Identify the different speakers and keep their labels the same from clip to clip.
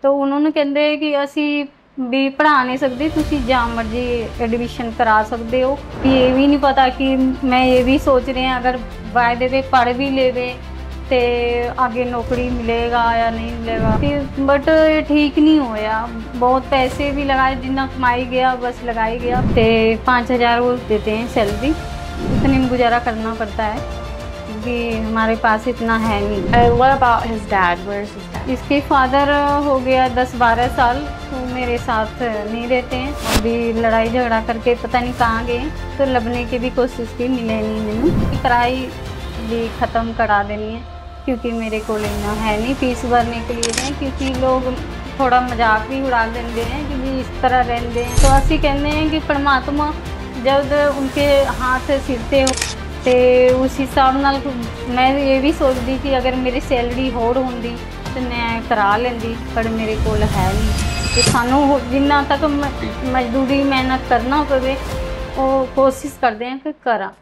Speaker 1: तो उन्होंने कहते कि ਅਸੀਂ भी पढ़ा नहीं सकते, तुसी जहाँ मर्जी एडमिशन करा सकते हो। ये भी नहीं पता कि मैं ये भी सोच रहे हैं अगर बाय द वे पढ़ भी लेवे तो आगे नौकरी मिलेगा या नहीं मिलेगा फिर, बट ये ठीक नहीं होया। बहुत पैसे भी लगाए, जितना कमाई गया बस लगाई गया। तो 5,000 वो देते हैं सैलरी, इतने में गुजारा करना पड़ता है क्योंकि हमारे पास इतना है नहीं।
Speaker 2: And what about his dad? Where is his dad?
Speaker 1: इसके फादर हो गया 10-12 साल, तो मेरे साथ नहीं रहते हैं। अभी लड़ाई झगड़ा करके पता नहीं कहाँ गए, तो लभने की भी कोशिश की, मिले नहीं। मैंने पढ़ाई भी ख़त्म करा देनी है क्योंकि मेरे को लेना है नहीं, फीस भरने के लिए नहीं, क्योंकि लोग थोड़ा मजाक भी उड़ा देते हैं कि भी इस तरह रहते हैं। तो असं कहते हैं कि परमात्मा जब उनके हाथ सिरते हो तो उस हिसाब नाल मैं ये भी सोचती कि अगर मेरी सैलरी होर होंदी तो मैं करा लेंदी, पर मेरे कोल है नहीं। तो सानू जिन्ना तक मजदूरी मेहनत करना पवे वो कोशिश करते हैं कि करा।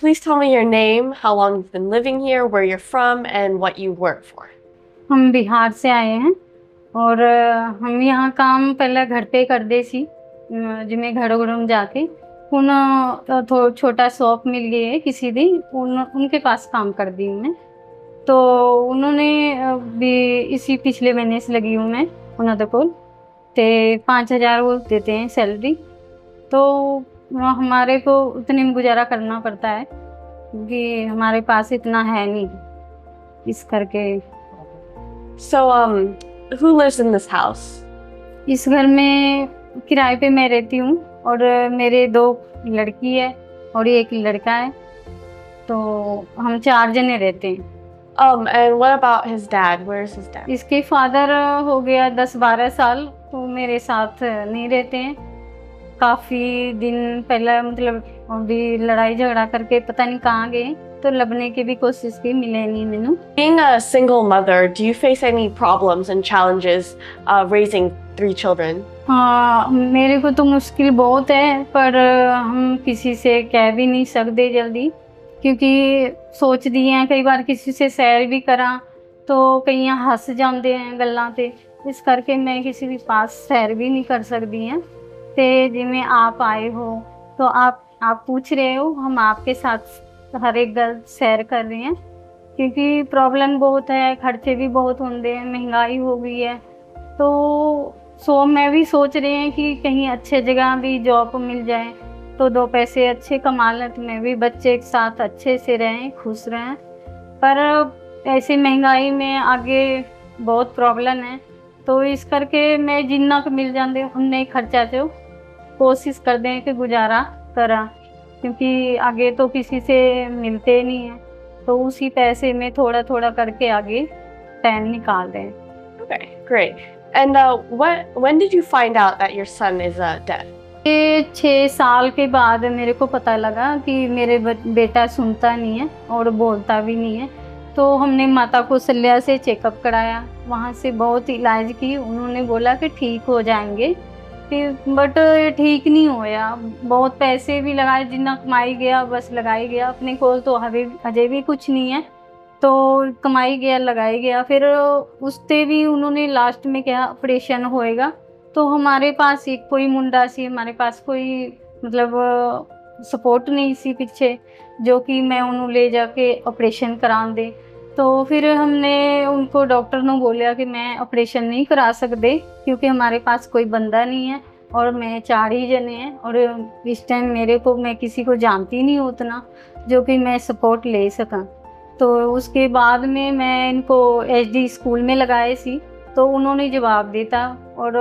Speaker 2: Please tell me your name, how long you've been living here, where you're from, and what you work for.
Speaker 1: हम बिहार से आए हैं और हम यहाँ काम पहले घर पे करते सी, जिमें घरों में जाके थोड़ा छोटा शॉप मिल गई है किसी दी, उनके पास काम कर दी हूँ मैं। तो उन्होंने भी इसी पिछले महीने से लगी हूँ मैं उन्होंने को, तो 5,000 वो देते हैं सैलरी। तो हमारे को उतने में गुजारा करना पड़ता है क्योंकि हमारे पास इतना है नहीं, इस करके।
Speaker 2: So, who lives in this house?
Speaker 1: इस घर में किराए पे मैं रहती हूँ और मेरे 2 लड़की है और एक लड़का है, तो हम 4 जने रहते हैं।
Speaker 2: And what about his dad? Where is his dad?
Speaker 1: इसके फादर हो गया 10-12 साल, तो मेरे साथ नहीं रहते हैं। काफ़ी दिन पहले मतलब अभी लड़ाई झगड़ा करके पता नहीं कहाँ गए, तो लभने की भी कोशिश की, मिले नहीं मैंने।
Speaker 2: Being a single mother, do you face any problems and challenges raising 3 children?
Speaker 1: हाँ, मेरे को तो मुश्किल बहुत है, पर हम किसी से कह भी नहीं सकते जल्दी, क्योंकि सोच दी हैं कई बार किसी से सैर भी करा तो कई हंस जाते हैं गल्लां ते, इस करके मैं किसी के पास सैर भी नहीं कर सकती हैं। तो जिमें आप आए हो तो आप पूछ रहे हो, हम आपके साथ हर एक गल सैर कर रहे हैं, क्योंकि प्रॉब्लम बहुत है, खर्चे भी बहुत होंगे हैं, महंगाई हो गई है। तो मैं भी सोच रही हैं कि कहीं अच्छे जगह भी जॉब मिल जाए तो 2 पैसे अच्छे कमा लें, तो मैं भी बच्चे के साथ अच्छे से रहें, खुश रहें। पर ऐसी महंगाई में आगे बहुत प्रॉब्लम है, तो इस करके मैं जिन्ना मिल जाते उन्ने खर्चा जो कोशिश कर दें कि गुजारा करा, क्योंकि आगे तो किसी से मिलते नहीं हैं, तो उसी पैसे में थोड़ा थोड़ा करके आगे टाइम निकाल दें।
Speaker 2: Okay, great. And when did you find out that your son is dead?
Speaker 1: ये 6 साल के बाद मेरे को पता लगा कि मेरे बेटा सुनता नहीं है और बोलता भी नहीं है। तो हमने माता कौशल्या से चेकअप कराया, वहाँ से बहुत इलाज की, उन्होंने बोला कि ठीक हो जाएंगे, फिर बट ठीक नहीं होया। बहुत पैसे भी लगाए, जितना कमाई गया बस लगाई गया, अपने कोल तो अजय भी कुछ नहीं है, तो कमाई गया लगाई गया। फिर उससे भी उन्होंने लास्ट में कहा ऑपरेशन होएगा, तो हमारे पास एक कोई मुंडा सी, हमारे पास कोई मतलब सपोर्ट नहीं सी पीछे, जो कि मैं उन्होंने ले जाके ऑपरेशन करा दे। तो फिर हमने उनको डॉक्टर ने बोलिया कि मैं ऑपरेशन नहीं करा सकते क्योंकि हमारे पास कोई बंदा नहीं है और मैं 4 ही जने हैं, और इस टाइम मैं किसी को जानती नहीं उतना जो कि मैं सपोर्ट ले सका। तो उसके बाद में मैं इनको एचडी स्कूल में लगाए सी, तो उन्होंने जवाब दिता और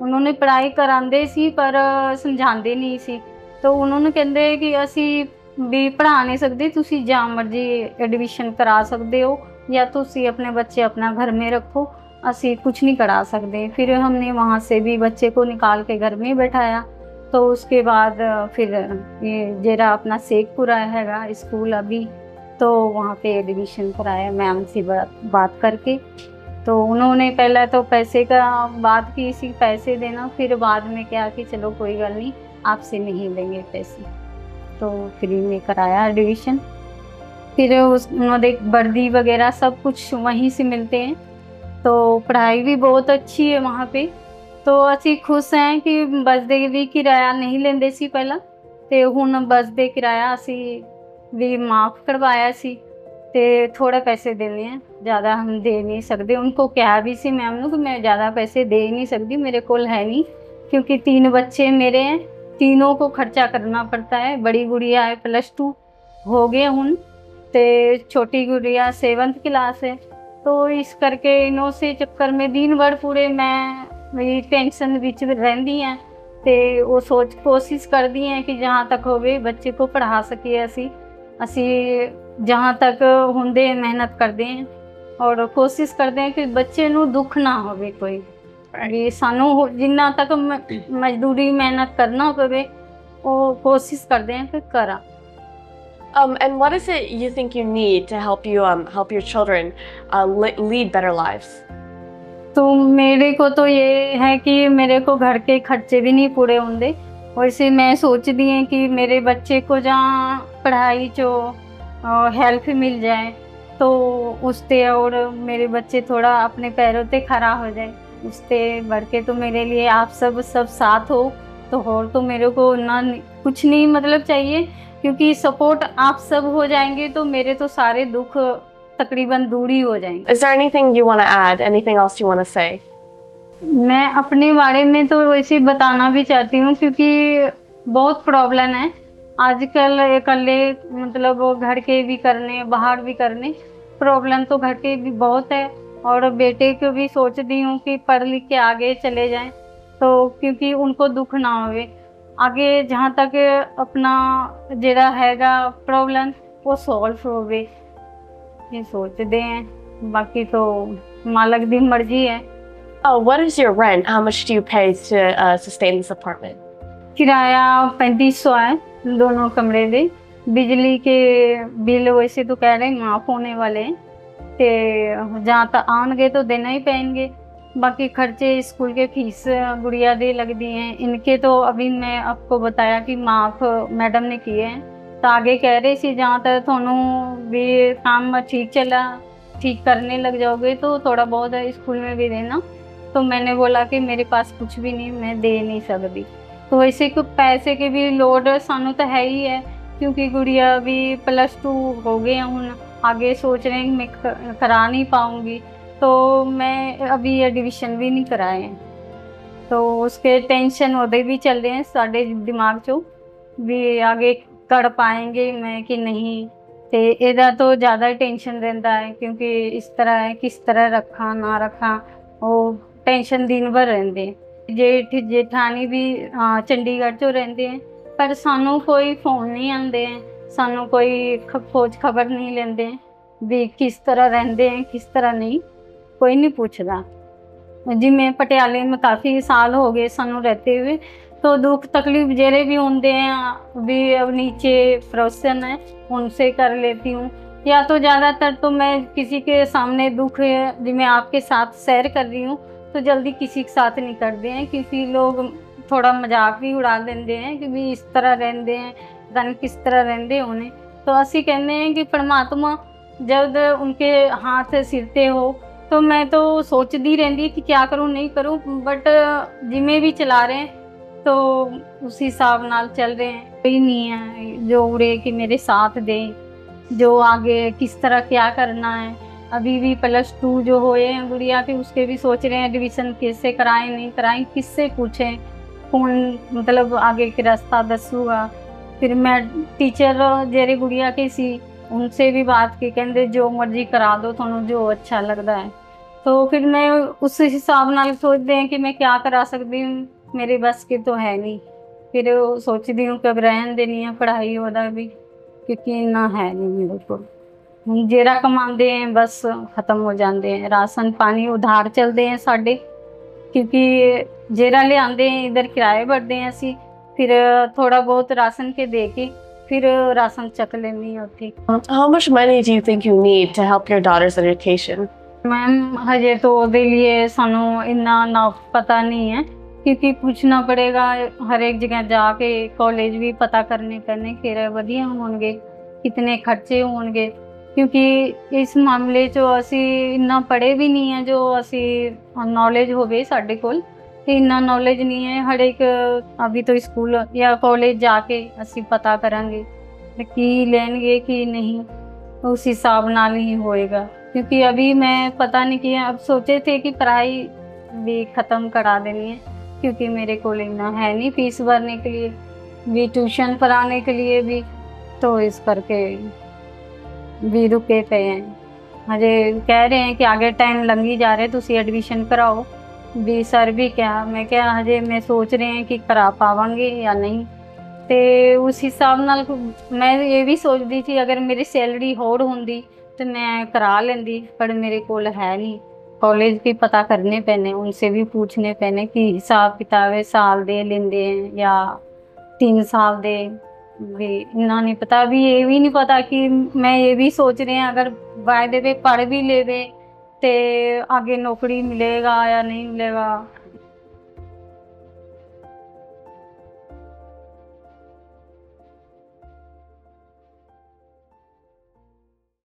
Speaker 1: उन्होंने पढ़ाई करांदे सी पर समझाते नहीं सी। तो उन्होंने कहते कि असी भी पढ़ा नहीं सकते, तुसी जहाँ मर्जी एडमिशन करा सकते हो या तुसी अपने बच्चे अपना घर में रखो, असी कुछ नहीं करा सकते। फिर हमने वहाँ से भी बच्चे को निकाल के घर में बैठाया। तो उसके बाद फिर ये जेरा अपना शेखपुरा हैगा स्कूल अभी, तो वहाँ पे एडमिशन कराया मैम से बात करके। तो उन्होंने पहले तो पैसे का बात की सी, पैसे देना, फिर बाद में क्या कि चलो कोई गल नहीं, आपसे नहीं लेंगे पैसे, तो फ्री में कराया एडमिशन। फिर उन्होंने वर्दी वगैरह सब कुछ वहीं से मिलते हैं, तो पढ़ाई भी बहुत अच्छी है वहाँ पे। तो असी खुश हैं कि बस दे भी किराया नहीं लेंदे सी पहला, ते हुण बस दे किराया असी भी माफ़ करवाया सी, ते थोड़े पैसे देने हैं, ज़्यादा हम दे नहीं सकते। उनको कहा भी सी मैम ने कि मैं ज़्यादा पैसे दे ही नहीं सकती, मेरे कोल है नहीं, क्योंकि 3 बच्चे मेरे हैं, तीनों को खर्चा करना पड़ता है। बड़ी गुड़िया है +2 हो गए हुण, ते छोटी गुड़िया 7th क्लास है। तो इस करके इन्हों से चक्कर में दिन भर पूरे मैं मेरी टेंशन विच रहिंदी हैं, ते वो कोशिश करती हैं कि जहाँ तक होवे बच्चे को पढ़ा सके। असी जहाँ तक होंदे मेहनत करते हैं और कोशिश करते हैं कि बच्चे नूं दुख ना होवे कोई, भी सानू जिन्ना तक मजदूरी मेहनत करना पवे वो कोशिश करते हैं कि करा।
Speaker 2: And what is it you think you need to help your children lead better lives?
Speaker 1: तो मेरे को तो ये है कि मेरे को घर के खर्चे भी नहीं पूरे होंगे, वैसे मैं सोचती हूँ कि मेरे बच्चे को जहाँ पढ़ाई जो हेल्प मिल जाए तो उससे, और मेरे बच्चे थोड़ा अपने पैरों पे खड़ा हो जाए, उससे बढ़ के तो मेरे लिए आप सब साथ हो तो, और तो मेरे को ना कुछ नहीं मतलब चाहिए, क्योंकि सपोर्ट आप सब हो जाएंगे तो मेरे तो सारे दुख तकरीबन दूर ही हो जाएंगे।
Speaker 2: Is there anything you want to add? Anything else you want to say?
Speaker 1: मैं अपने बारे में तो वैसे बताना भी चाहती हूँ, क्योंकि बहुत प्रॉब्लम है आजकल अकेले, मतलब घर के भी करने बाहर भी करने, प्रॉब्लम तो घर के भी बहुत है। और बेटे को भी सोचती हूँ कि पढ़ लिख के आगे चले जाएं, तो क्योंकि उनको दुख ना होवे आगे, जहाँ तक अपना जेड़ा हैगा प्रॉब्लम वो सॉल्व होवे, ये सोचते हैं। बाकी तो मालिक दी मर्जी है।
Speaker 2: Oh, what is your rent? How much do you pay to sustain this apartment?
Speaker 1: किराया 3500 है दोनों कमरे दे। बिजली के बिल वैसे तो कह रहे हैं माफ़ होने वाले हैं, ते जहाँ तक आएंगे तो देना ही पाएंगे। बाकी खर्चे स्कूल के फीस गुड़िया दे लगती हैं, इनके तो अभी मैं आपको बताया कि माफ़ मैडम ने किए हैं। तो आगे कह रहे सी जहाँ तक थानू भी काम ठीक चला, ठीक करने लग जाओगे तो थोड़ा बहुत स्कूल में भी देना। तो मैंने बोला कि मेरे पास कुछ भी नहीं, मैं दे नहीं सकती। तो ऐसे को पैसे के भी लोड सानू तो है ही है, क्योंकि गुड़िया भी +2 हो गए हूँ, आगे सोच रहे हैं मैं करा नहीं पाऊँगी, तो मैं अभी एडमिशन भी नहीं कराए हैं। तो उसके टेंशन होते भी चल रहे हैं साढ़े दिमाग चो भी आगे कर पाएंगे मैं कि नहीं, तो एदा तो ज़्यादा टेंशन रहता है, क्योंकि इस तरह है किस तरह रखा ना रखा, वो टेंशन दिन भर रहते हैं। जेठ जेठानी भी चंडीगढ़ चो रहते हैं, पर सानू कोई फोन नहीं आते हैं, सानू कोई खोज खबर नहीं लेंदे हैं भी किस तरह रहते हैं किस तरह नहीं, कोई नहीं पूछता। जी मैं पटियाले में काफ़ी साल हो गए सानू रहते हुए, तो दुख तकलीफ जेरे भी होंगे हैं भी, अब नीचे प्रोफेशन है उनसे कर लेती हूँ, या तो ज़्यादातर तो मैं किसी के सामने दुख जी मैं आपके साथ शेयर कर रही हूँ तो जल्दी किसी के साथ नहीं करते हैं, किसी लोग थोड़ा मजाक भी उड़ा देते हैं कि भी इस तरह रहते हैं, पता नहीं किस तरह रहते उन्हें। तो असी कहते हैं कि परमात्मा जब उनके हाथ सिरते हो, तो मैं तो सोचती रहती कि क्या करूँ नहीं करूँ, बट जिम्मे भी चला रहे हैं तो उसी हिसाब नाल चल रहे हैं। कोई नहीं है जो उड़े कि मेरे साथ दे, जो आगे किस तरह क्या करना है। अभी भी +2 जो होए हैं गुड़िया के, उसके भी सोच रहे हैं एडमिशन कैसे कराएं नहीं कराएं, किससे पूछें, कौन मतलब आगे के रास्ता दसूगा। फिर मैं टीचर जेरे गुड़िया के सी, उनसे भी बात की, कहते जो मर्जी करा दो, थानू जो अच्छा लगता है। तो फिर मैं उस हिसाब नाल सोचते हैं कि मैं क्या करा सकती हूँ, मेरे बस की तो है नहीं। फिर सोचती हूँ कि अब रहन देनी है पढ़ाई वह भी, क्योंकि इन्ना है नहीं मेरे को। हम जेरा कमाते हैं बस खत्म हो जाते हैं, राशन पानी उधार चलते हैं साढ़े, क्योंकि जेरा ले आते हैं इधर किराए भरते हैं असी, फिर थोड़ा बहुत राशन के दे के फिर राशन चक लेनी होती।
Speaker 2: How much money do you think you need to help your daughter's education?
Speaker 1: Ma'am हजे तो ਉਹਦੇ लिए सानू इन्ना ना पता नहीं है, क्योंकि पूछना पड़ेगा हर एक जगह जाके, कॉलेज भी पता करने पैने किहड़े वधिया होणगे, कितने खर्चे होणगे, क्योंकि इस मामले 'ਚ ਅਸੀਂ इन्ना पढ़े भी नहीं है जो असी नॉलेज होवे साडे कोल, ते इन्ना नॉलेज नहीं है। हर एक अभी तो स्कूल या कॉलेज जाके असी पता करांगे कि लेंगे कि नहीं, उस हिसाब नाल ही होएगा। क्योंकि अभी मैं पता नहीं किया, अब सोचे थे कि पढ़ाई भी ख़त्म करा देनी है, क्योंकि मेरे को इतना है नहीं फीस भरने के लिए भी, ट्यूशन पढ़ाने के लिए भी, तो इस करके भी रुके पे हैं। हजे कह रहे हैं कि आगे टाइम लंघी जा रहे, तुसी एडमिशन कराओ भी। सर भी क्या, मैं क्या हजे मैं सोच रहे हैं कि करा पावांगे या नहीं। तो उस हिसाब नाल मैं ये भी सोचती थी अगर मेरी सैलरी होर होंदी तो मैं करा लेंदी, पर मेरे कोल है नहीं। कॉलेज भी पता करने पैने, उनसे भी पूछने पैने कि हिसाब किताब है, साल दे लेंदे हैं या 3 साल दे, भी इन्ना नहीं पता। अभी ये भी नहीं पता कि मैं ये भी सोच रहे हैं अगर वायदे पे पढ़ भी लेवे तो आगे नौकरी मिलेगा या नहीं मिलेगा।